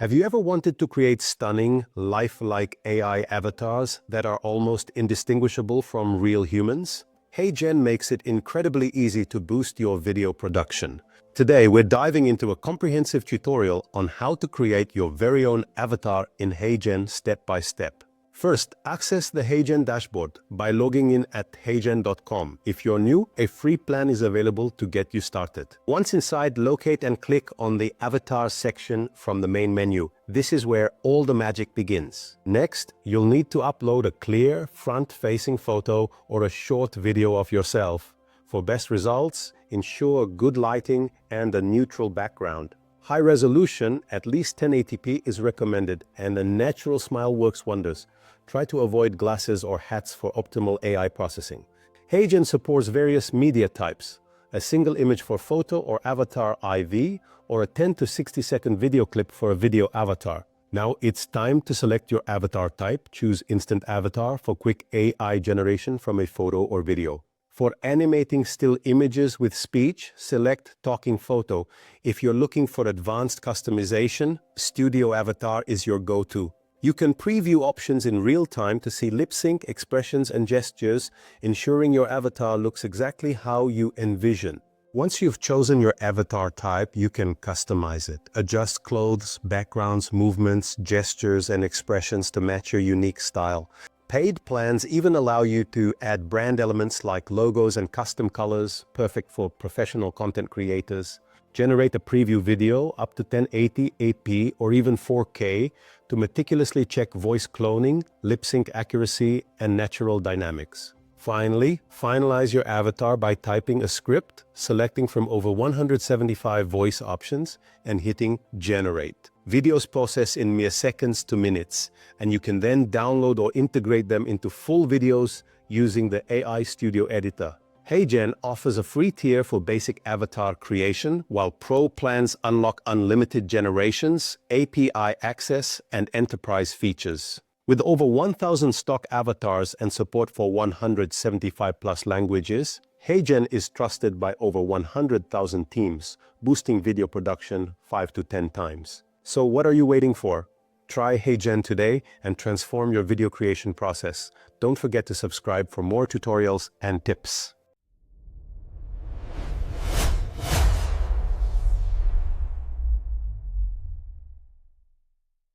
Have you ever wanted to create stunning, lifelike AI avatars that are almost indistinguishable from real humans? HeyGen makes it incredibly easy to boost your video production. Today, we're diving into a comprehensive tutorial on how to create your very own avatar in HeyGen step by step. First, access the HeyGen dashboard by logging in at heygen.com. If you're new, a free plan is available to get you started. Once inside, locate and click on the Avatar section from the main menu. This is where all the magic begins. Next, you'll need to upload a clear, front-facing photo or a short video of yourself. For best results, ensure good lighting and a neutral background. High resolution, at least 1080p, is recommended, and a natural smile works wonders. Try to avoid glasses or hats for optimal AI processing. HeyGen supports various media types: a single image for photo or avatar IV, or a 10 to 60 second video clip for a video avatar. Now it's time to select your avatar type. Choose Instant Avatar for quick AI generation from a photo or video. For animating still images with speech, select Talking Photo. If you're looking for advanced customization, Studio Avatar is your go-to. You can preview options in real time to see lip sync, expressions, and gestures, ensuring your avatar looks exactly how you envision. Once you've chosen your avatar type, you can customize it. Adjust clothes, backgrounds, movements, gestures, and expressions to match your unique style. Paid plans even allow you to add brand elements like logos and custom colors, perfect for professional content creators. Generate a preview video up to 1080p or even 4K to meticulously check voice cloning, lip sync accuracy, and natural dynamics. Finally, finalize your avatar by typing a script, selecting from over 175 voice options, and hitting Generate. Videos process in mere seconds to minutes, and you can then download or integrate them into full videos using the AI Studio Editor. HeyGen offers a free tier for basic avatar creation, while Pro plans unlock unlimited generations, API access, and enterprise features. With over 1,000 stock avatars and support for 175+ languages, HeyGen is trusted by over 100,000 teams, boosting video production 5 to 10 times. So what are you waiting for? Try HeyGen today and transform your video creation process. Don't forget to subscribe for more tutorials and tips.